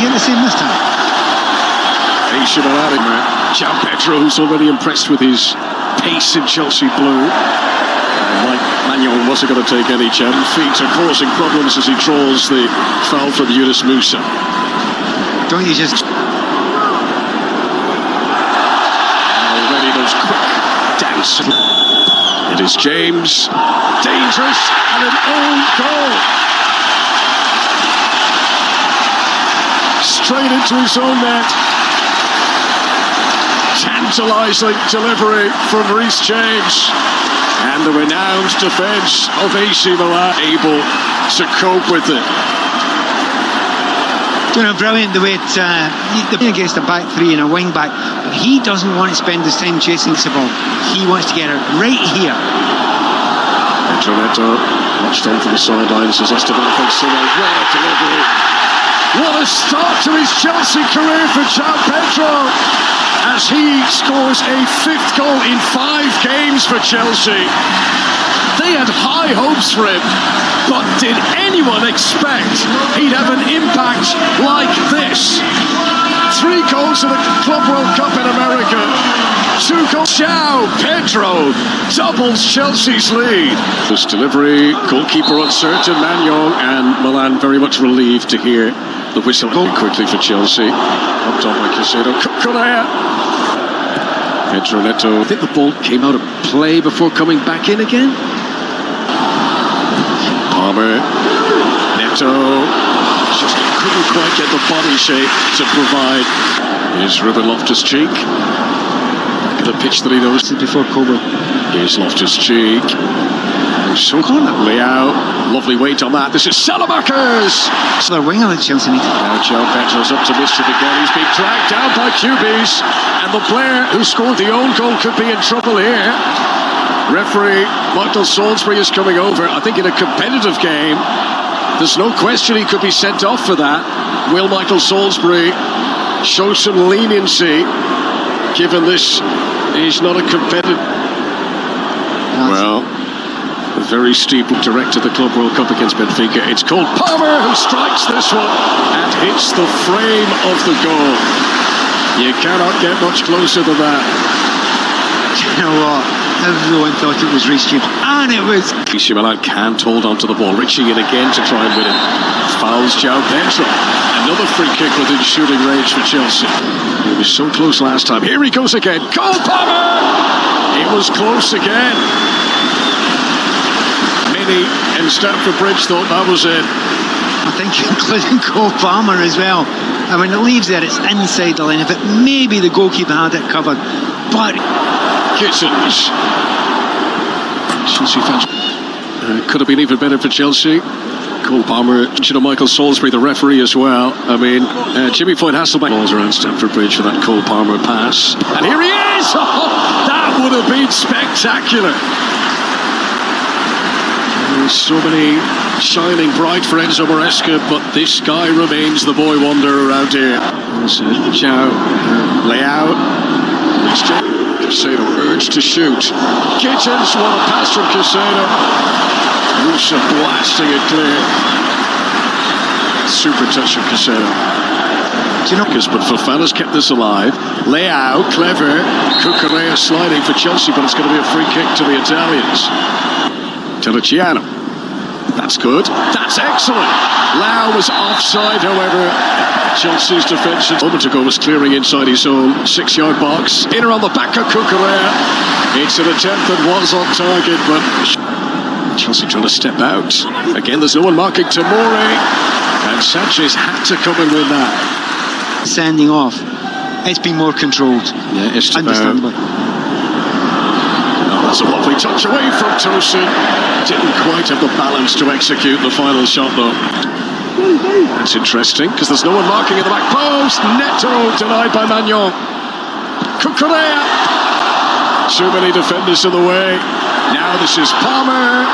get the same this time. AC Milan, João Pedro, who's already impressed with his pace in Chelsea blue. Like Manuel wasn't going to take any chance. Feet are causing problems as he draws the foul from Yunus Musa. Don't you just... Already those quick dance. It is James. Dangerous and an own goal. Straight into his own net. Tantalising delivery from Reece James. And the renowned defence of AC Milan able to cope with it. You know, brilliant the way it's against a back three and a wing back. But he doesn't want to spend his time chasing the ball. He wants to get it right here. Neto watched on from the sidelines as Esteban Fonseca. What a delivery. What a start to his Chelsea career for João Pedro, as he scores a 5th goal in 5 games for Chelsea. They had high hopes for him, but did anyone expect he'd have an impact like this? 3 goals in the Club World Cup in America, 2 goals. João Pedro doubles Chelsea's lead. This delivery, goalkeeper uncertain, Manuel, and Milan very much relieved to hear the whistle go quickly for Chelsea. Up top by Caicedo. Correa. Pedro Neto. I think the ball came out of play before coming back in again. Palmer. Neto. Just couldn't quite get the body shape to provide. Here's Ruben Loftus-Cheek. Back at the pitch that he knows. Before Kobe. Here's Loftus-Cheek. So Leao, lovely weight on that. This is Salamakers. So the winger that Chelsea need. Now João Pedro's up to mischief again. He's being dragged down by QBs, and the player who scored the own goal could be in trouble here. Referee Michael Salisbury is coming over. I think in a competitive game, there's no question he could be sent off for that. Will Michael Salisbury show some leniency, given this is not a competitive? Well, a very steep direct to the Club World Cup against Benfica. It's Cole Palmer who strikes this one and hits the frame of the goal. You cannot get much closer than that. You know what? Everyone thought it was Reece James, and it was. AC Milan can't hold on to the ball. Reaching it again to try and win it. Fouls João Pedro. Another free kick within shooting range for Chelsea. He was so close last time. Here he goes again. Cole Palmer! It was close again. And Stamford Bridge thought that was it. I think including Cole Palmer as well. And when it leaves there, it's inside the line. If it maybe the goalkeeper had it covered, but Kitchens. Chelsea fans. Could have been even better for Chelsea. Cole Palmer, Michael Salisbury, the referee as well. I mean, Jimmy Floyd Hasselbaink balls around Stamford Bridge for that Cole Palmer pass, and here he is. Oh, that would have been spectacular. So many shining bright for Enzo Maresca, but this guy remains the boy wonder around here. João, Leao, Caicedo urged to shoot. Kitchens, what a pass from Caicedo. Musa blasting it clear. Super touch from Caicedo. But Fofana's kept this alive. Leao, clever. Cucurella sliding for Chelsea, but it's going to be a free kick to the Italians. Terracciano. That's good. That's excellent. Lau was offside, however. Chelsea's defence a moment ago was clearing inside his own 6-yard box. Inner on the back of Cucurella. It's an attempt that was on target, but Chelsea trying to step out. Again, there's no one marking Tomori. And Sanchez had to come and win that. Sending off. It's been more controlled. Yeah, it's understandable. That's a lovely touch away from Tosin. Didn't quite have the balance to execute the final shot, though. That's interesting, because there's no one marking in the back post. Neto denied by Magnon. Cucurella. Too many defenders in the way. Now this is Palmer.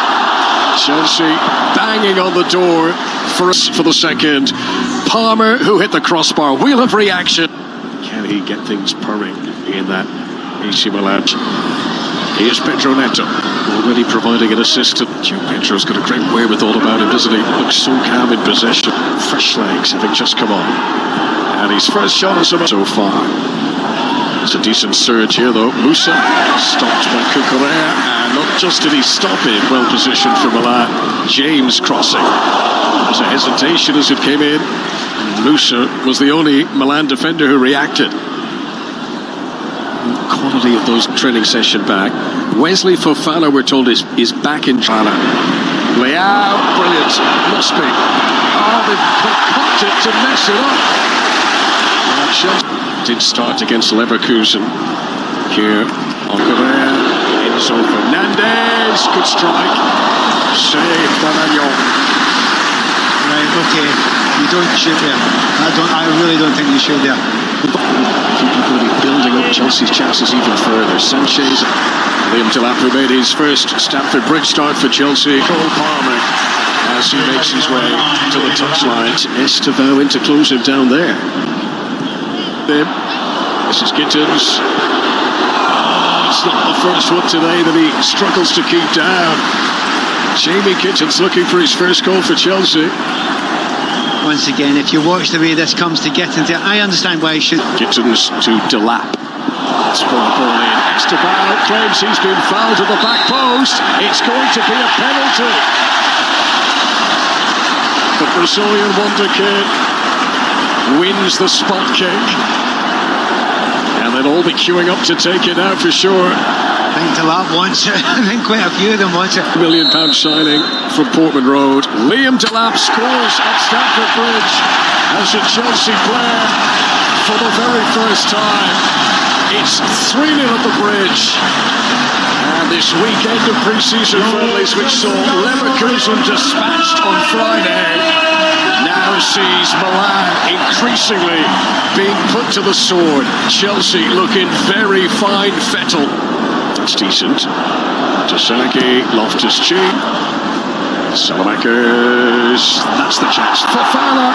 Chelsea banging on the door for the second. Palmer, who hit the crossbar. Wheel of reaction. Can he get things purring in that AC Milan? Here's Pedro Neto, already providing an assist. João Pedro's got a great wherewithal about him, doesn't he? Looks so calm in possession. Fresh legs, having just come on. And his first shot is so far. It's a decent surge here, though. Musa stopped by Cucurella, and not just did he stop it, well positioned for Milan. James crossing. There was a hesitation as it came in. Musa was the only Milan defender who reacted. Quality of those training session back. Wesley Fofana, we're told, is back in China. Leao, brilliant. Must be. Oh, they've concocted to mess it up. That shot did start against Leverkusen. Here on Correa. Enzo Fernandez. Good strike. Save by Magnon. Right, okay. You don't shoot there. I really don't think you shoot there. People going to be building up Chelsea's chances even further. Sanchez, Liam Delap, who made his first Stamford Bridge start for Chelsea. Cole Palmer, as he makes his way to the touchline. Estevao in to close him down there. This is Gittins. Oh, it's not the first one today that he struggles to keep down. Jamie Gittins looking for his first goal for Chelsea. Once again, if you watch the way this comes to Gittins, I understand why he should. Gittins to Delap. Spun the ball in. Estevao claims he's been fouled at the back post. It's going to be a penalty. The Brazilian wonder kid wins the spot kick. And they'll all be queuing up to take it out for sure. I think Delap wants it. I think quite a few of them want it. £1 million signing from Portman Road. Liam Delap scores at Stamford Bridge as a Chelsea player for the very first time. It's 3-0 at the Bridge. And this weekend of pre-season friendlies, which saw Leverkusen dispatched on Friday, now sees Milan increasingly being put to the sword. Chelsea looking very fine fettle. It's decent. Tasaki, Loftus-Cheek, Salamakers. That's the chance. Fofana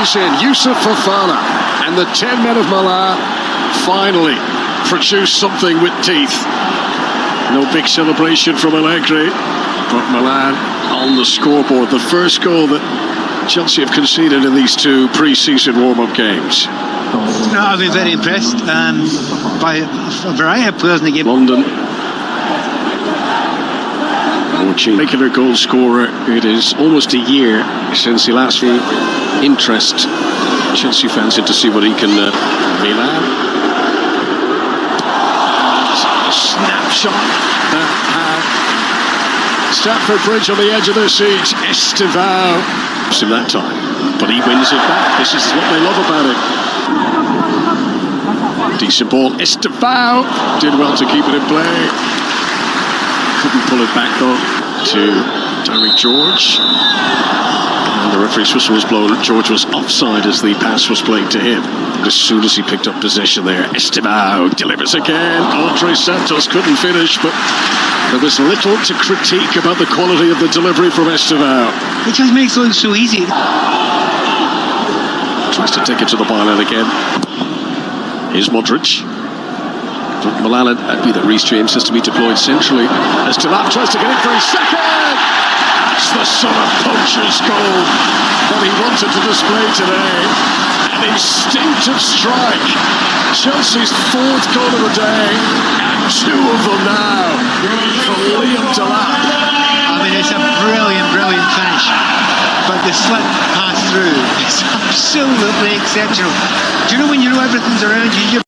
is in. Yusuf Fofana. And the 10 men of Milan finally produce something with teeth. No big celebration from Allegri, but Milan on the scoreboard. The first goal that Chelsea have conceded in these two pre-season warm-up games. No, I've been very impressed by a variety of players in the game. London. Making a goal scorer. It is almost a year since he last interest Chelsea fans in to see what he can. Milan. A snapshot that had Stamford Bridge on the edge of their seats. Estevao. Him that time, but he wins it back. This is what they love about it. Decent ball. Estevao did well to keep it in play. Couldn't pull it back though to Derek George. And the referee's whistle was blown. George was offside as the pass was played to him. As soon as he picked up possession there, Estevao delivers again. Andre Santos couldn't finish, but there was little to critique about the quality of the delivery from Estevao. It just makes it look so easy. Tries to take it to the byline again. Here's Modric. But Milan would be that Reece James has to be deployed centrally. As Delap tries to get in for his second. That's the son of poacher's goal that he wanted to display today. An instinctive strike. Chelsea's fourth goal of the day, and two of them now for Liam Delap. I mean, it's a brilliant, brilliant finish. But the slip pass through is absolutely exceptional. Do you know when you know everything's around you?